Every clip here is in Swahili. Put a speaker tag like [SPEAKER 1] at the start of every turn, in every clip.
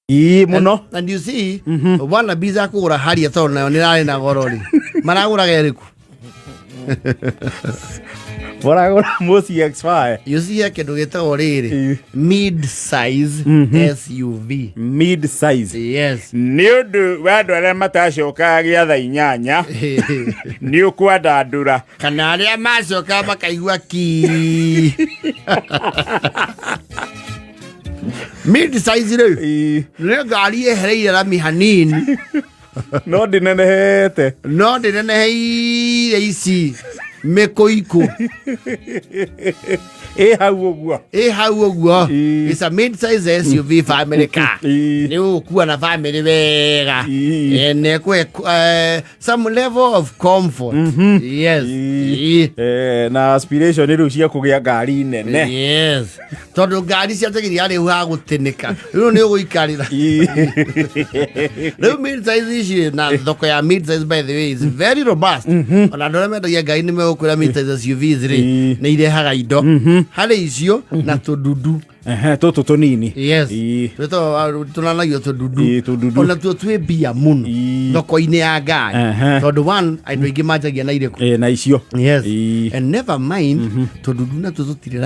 [SPEAKER 1] Muno.
[SPEAKER 2] And you see, wana biza kugura haria to nayo nirari na gorori. Maragura geriku.
[SPEAKER 1] Maragura Mosi X5.
[SPEAKER 2] You see ya kindu gitagwo riri. Midsize SUV.
[SPEAKER 1] Midsize.
[SPEAKER 2] Yes.
[SPEAKER 1] Niundu wandu aria matacoka giatha inyanya. Ni ukwenda ndura.
[SPEAKER 2] Kana aria macoka makaigua ki. Midsize rĩu nĩ ngari ehereire rami hanini
[SPEAKER 1] no ndinenehete
[SPEAKER 2] ici mĩkũikũ hau ũguo it's a mid-size SUV family car nĩ ũkuua na family wega some level of comfort yes
[SPEAKER 1] na aspiration rĩu cia kũgĩa ngari nene
[SPEAKER 2] yes tondũ ngari cia tegiria rĩu ha gũtĩnĩka rĩu nĩ ũgũikarĩra rĩu mid-size ici na thoko ya mid-size by the way is very robust ona andũ arĩa mendagia ngari nĩ megũkwĩra mid-size SUVs rĩ nĩ irehaga indo harĩ icio na tũndudu
[SPEAKER 1] tũtũ tũnini
[SPEAKER 2] yes tũnanagio tũndudu ona tuo twĩ mbia mũno thoko-inĩ ya ngari tondũ one andũ aingĩ manjagia na irĩkũ
[SPEAKER 1] na icio
[SPEAKER 2] yes and never mind tũndudu na tũtũ tirĩ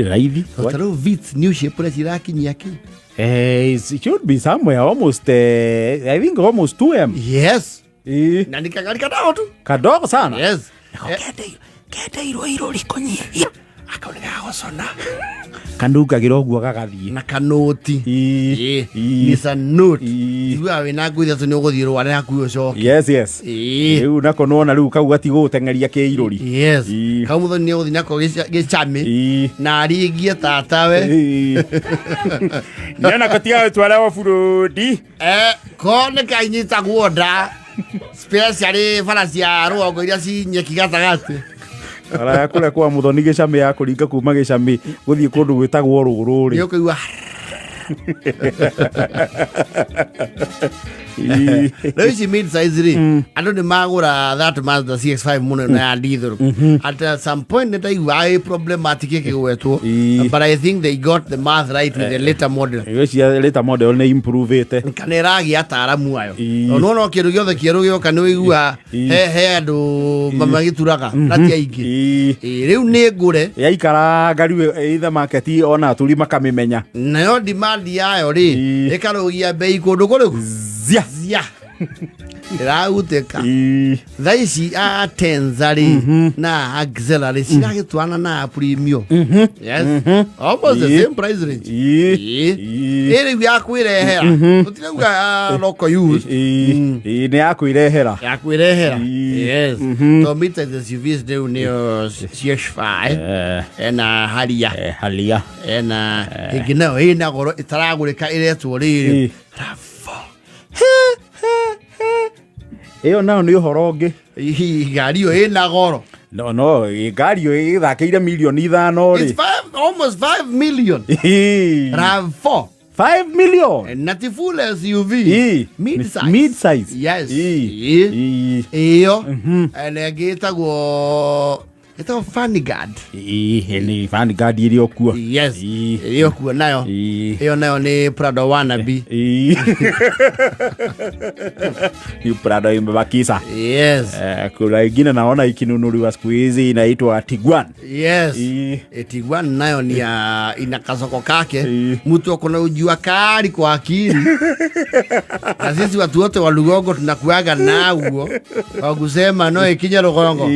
[SPEAKER 2] raithi tondũ Vitz new shape ũrĩa cirakinyia kĩ
[SPEAKER 1] it should be somewhere almost I think almost 2M
[SPEAKER 2] yes na ni kagari kadogo
[SPEAKER 1] sana
[SPEAKER 2] yes
[SPEAKER 3] kende iro rikonyihia
[SPEAKER 2] akaunga gũcona
[SPEAKER 1] kandukagira ũguo gagathiĩ
[SPEAKER 2] na kanoti Nissan Note igua wĩna ngũitha tu nĩ ũgũthiĩ rware hakuhĩ ũcoke
[SPEAKER 1] yes rĩu nako nona rĩu kau gatigũgũteng'eria kĩirũri
[SPEAKER 2] yes kau mũthoni nĩ ũgũthiĩ nako gĩcami na aringie tatawe
[SPEAKER 1] nĩona gatiga gũtwara off-road
[SPEAKER 2] ko nĩ kainyitagwo nda specially bara cia rũgongo iria cinyeki gatagatĩ
[SPEAKER 1] ara kule kwa muthoni gicami ya kuringa kuma gicami guthii kundu gwitagwo rũrũ
[SPEAKER 2] nĩ ũkũigua rĩu ici mid-size rĩ andũ nĩ magũra that Mazda CX-5 mũno na ya diesel at some point nĩ ndaigua problematic ĩkĩgwetwo but I think they got the math right with the later model
[SPEAKER 1] later model nĩ improve ĩte
[SPEAKER 2] kana ĩragĩa ataaramu ayo no kĩndũ gĩothe kĩerũ gĩoka nĩ wĩigua he andũ magĩturaga na ti aingĩ rĩu nĩ ngũre
[SPEAKER 1] yaikara ngari either market ona aturi makamĩmenya
[SPEAKER 2] nayo demand yayo rĩ ĩkarũgia bei kũndũ kũrĩkũ zia ĩragutĩka thaa ici a Tenza rĩ na auxiliary ciragĩtwana na premium yes almost the same price range ĩrĩu ya kwĩrehera tũtirauga local use
[SPEAKER 1] nĩ ya kwĩrehera
[SPEAKER 2] yes so mid-size SUVs rĩu nĩyo CX-5 ena haria ena ĩngĩ nayo ĩna goro ĩtaragũrĩka ĩretwo rĩrĩ
[SPEAKER 1] ĩyo nayo nĩ ũhoro ũngĩ
[SPEAKER 2] ngari ĩyo ĩna goro
[SPEAKER 1] no ngari ĩyo ĩthakĩire milioni 5 rĩ
[SPEAKER 2] almost 5 million RAV4
[SPEAKER 1] 5 million
[SPEAKER 2] na ti full SUV
[SPEAKER 1] mid-size
[SPEAKER 2] yes iyo ene gĩtagwo Vanguard
[SPEAKER 1] ni Vanguard ĩrĩa okuo
[SPEAKER 2] yes ĩrĩa okuo nayo ĩyo nayo nĩ Prado wannabe
[SPEAKER 1] ni Prado imebakisa
[SPEAKER 2] yes
[SPEAKER 1] kuna ingine naona ikinunuliwa siku hizi inaitwa Tiguan
[SPEAKER 2] yes Tiguan nayo ni ina kasoko kake mtu akona ujua kari kwa akili na sisi watu wote wa Lugongo tunakuaga nao kwa kusema no ikinya Lugongo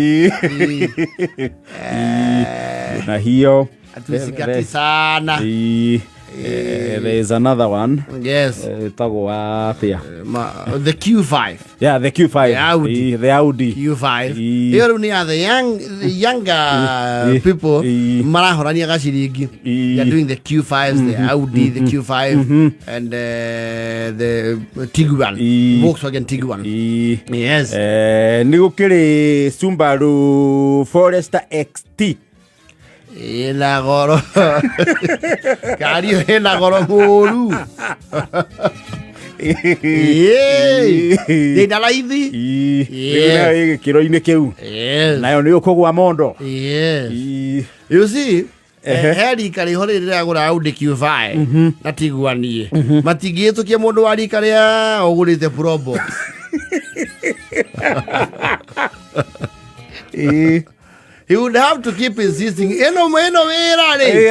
[SPEAKER 1] na hiyo
[SPEAKER 2] atusikati sana
[SPEAKER 1] there is another one
[SPEAKER 2] yes
[SPEAKER 1] tagwa atia
[SPEAKER 2] the Q5
[SPEAKER 1] yeah the Q5 the Audi
[SPEAKER 2] Q5 here ni the younger people marahorania gaciringi they are doing the Q5s the Audi the Q5 and the Tiguan Volkswagen Tiguan yes
[SPEAKER 1] ni gukiri Subaru Forester XT
[SPEAKER 2] ina goro kari ina goro mũru ndĩ dalaithi
[SPEAKER 1] kiro-inĩ kĩu nayo nĩ ũkũgwa mondo
[SPEAKER 2] you see heri kari hore iragura Audi Q5 na tiguanie matingĩtũkia mũndũ wa rika rĩa ũgũrĩte probox he would have to keep insisting eno wera re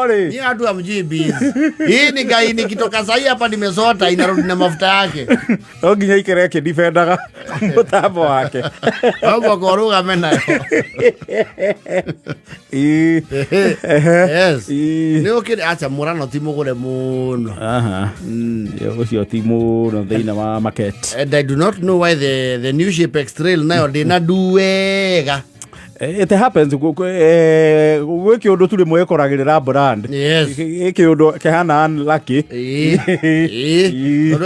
[SPEAKER 1] re
[SPEAKER 2] ni atu amjibi hii ni gai nikitoka sahi hapa nimesota inarudi na mafuta yake
[SPEAKER 1] nginya ikereke defendaga mutambo wake
[SPEAKER 2] hapo koruga mena yes ni okire acha murano timugure muno
[SPEAKER 1] ucio ti muno thina wa market
[SPEAKER 2] and I do not know why the new shape X-Trail nayo dina duega.
[SPEAKER 1] It happens gwiki undu tuli mwekoragirira brand iki undu kehana unlucky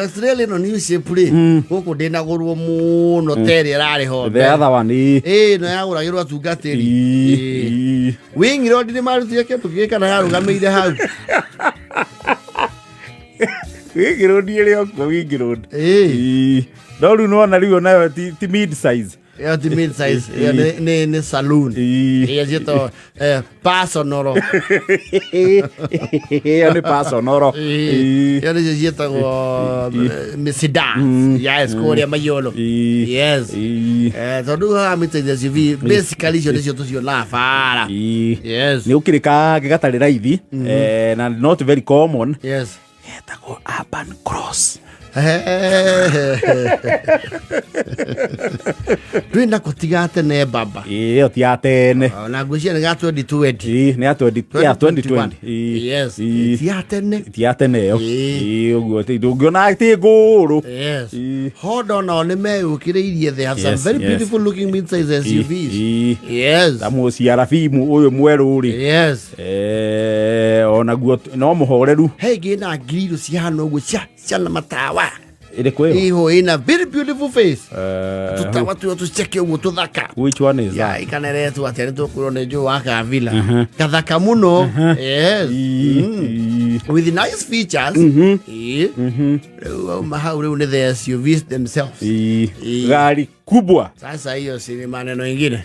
[SPEAKER 2] Australia no new shape guku ndina gurwo muno teri rari ho
[SPEAKER 1] the other one
[SPEAKER 2] no yaguragirwa tungatiri wing road ni maruti kindu gikana yarugameire hau
[SPEAKER 1] wing road ile okwo wing road no ru no na riu nayo ti mid size
[SPEAKER 2] yeah, the Midsize ne saloon yeah jito pasonoro
[SPEAKER 1] yeah ne pasonoro
[SPEAKER 2] yeah ne jito sedan yes korea mayolo yes so do ha Midsize SUV basically jo la fara yes
[SPEAKER 1] ni ukirika gigatari raithi na not very common
[SPEAKER 2] yes
[SPEAKER 1] etako urban cross
[SPEAKER 2] Twina kutigate ne baba
[SPEAKER 1] iyo tiatene
[SPEAKER 2] na gucia ni gato 2020
[SPEAKER 1] ni ato 2020
[SPEAKER 2] yes
[SPEAKER 1] tiatene yo uguo ti ndungiona ti nguru
[SPEAKER 2] yes hold on ne me ukiriirie they have some very beautiful looking Midsize SUVs yes
[SPEAKER 1] tamu ciara fimu uyu mweru ri
[SPEAKER 2] yes
[SPEAKER 1] ona guo no muhoreru
[SPEAKER 2] hey gina ngiriru ciano uguo ciana matawa
[SPEAKER 1] ile kweo
[SPEAKER 2] iho ina very beautiful face tutawa tu check uguo tuthaka
[SPEAKER 1] which one is that
[SPEAKER 2] ikanere tu atene tu kurone jo waka villa kathaka muno yes with nice features mahaure une the SUVs themselves
[SPEAKER 1] gari kubwa
[SPEAKER 2] sasa hiyo si maneno mengine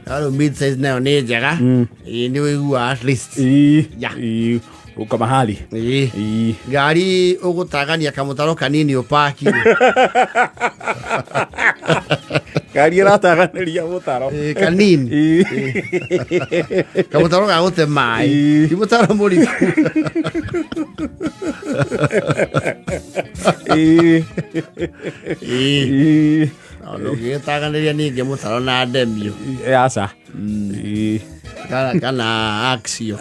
[SPEAKER 2] halo Midsize nayo ni njega ni wigua at least
[SPEAKER 1] uka mahali
[SPEAKER 2] gari ugutagania kamutaro kanini upaki
[SPEAKER 1] gari rataganiria mutaro
[SPEAKER 2] kanini kamutaro gagute mai kimutaro muri no gitaganiria ninge mutaro na ndemio
[SPEAKER 1] yasa
[SPEAKER 2] kana axio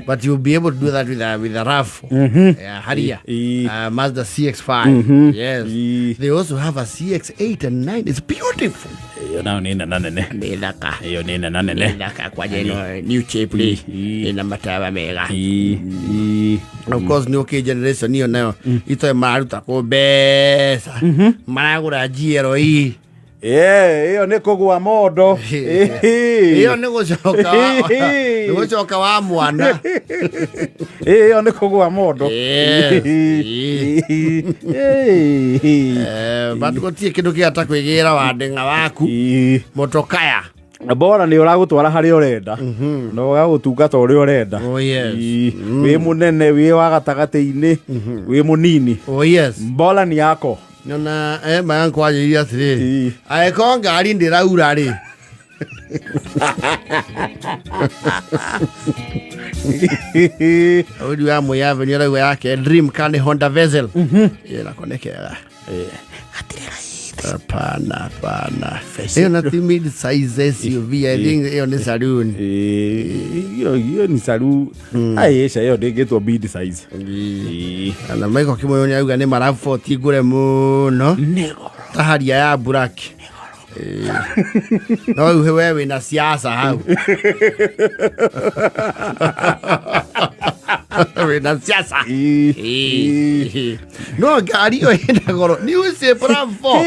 [SPEAKER 2] but you'll be able to do that with a RAV Haria Mazda CX-5 yes they also have a CX-8 and 9 it's beautiful
[SPEAKER 1] yo nina nanene
[SPEAKER 2] nilaka
[SPEAKER 1] yo nina nanene
[SPEAKER 2] nilaka kwa jeno new shape ina matawa mega of course new generation niyo nayo ito maruta ko besa maragura GRE
[SPEAKER 1] iyo ni kugwa modo
[SPEAKER 2] iyo ni gucoka wa mwana
[SPEAKER 1] iyo ni kugwa modo
[SPEAKER 2] batu tie kindu kiata kwigira wandenga waku motokaya
[SPEAKER 1] bora ni uragutwara hari urenda no gagutungata uri urenda
[SPEAKER 2] oh yes
[SPEAKER 1] wi munene wi wa gatagati-ini wi munini
[SPEAKER 2] oh yes
[SPEAKER 1] bora ni yako
[SPEAKER 2] nona mayan kwa iria tiri aiko ngari ndiraura ri odi wa moya venira we yake dream kan Honda Vezel ila konekera pana hiyo na Midsize SUV I think hiyo ni saloon
[SPEAKER 1] hiyo ni saloon aisha hiyo ndigitwo Midsize
[SPEAKER 2] ana maiko kimoyoni auga ni marafu 40 gure muno taharia ya buraki no wewe na siasa hau wena siasa no ngari yo enda goro ni uce bravo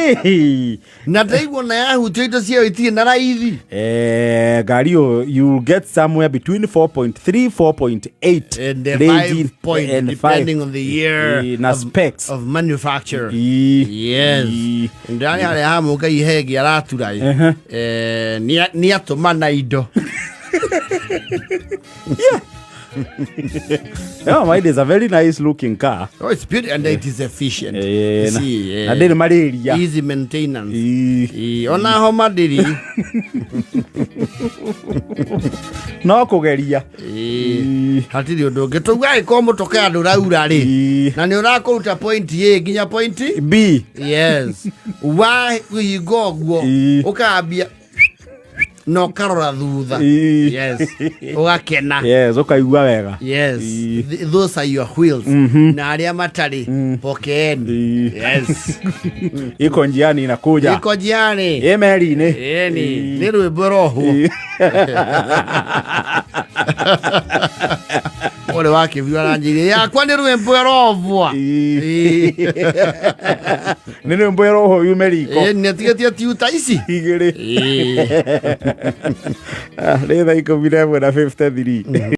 [SPEAKER 2] na taigwo na yahu tito cia itie na raithi
[SPEAKER 1] ngari yo you get somewhere between 4.3 4.8
[SPEAKER 2] and 5 point depending on the year
[SPEAKER 1] na specs
[SPEAKER 2] of manufacture. Yes. Ndani ale hamu kai hegi araturai ni atumana indo.
[SPEAKER 1] Yeah, mine is a very nice looking car.
[SPEAKER 2] Oh, it's beautiful and it is efficient.
[SPEAKER 1] See, na deni malaria.
[SPEAKER 2] Easy maintenance. Ona homa diri.
[SPEAKER 1] No kugeria.
[SPEAKER 2] Hatiri undu ngetuga iko mutoka andu raura ri. Na ni urakuruta point A ginya point
[SPEAKER 1] B.
[SPEAKER 2] Yes. Why we go ukambia no karora thutha. Yes. Ugakena.
[SPEAKER 1] Yes, ukaigua wega.
[SPEAKER 2] Yes. Those are your wheels. Na aria matari pokeni. Yes.
[SPEAKER 1] Iko njiani inakuja.
[SPEAKER 2] Iko njiani.
[SPEAKER 1] Emeri ni.
[SPEAKER 2] Ni rwimbo roho. Ole wake viwa njiri yakwa ni rwimbo roho.
[SPEAKER 1] Ni rwimbo roho yumeriko.
[SPEAKER 2] Ni atigatia tiuta ici.
[SPEAKER 1] Igiri. Letha iko vile na 53.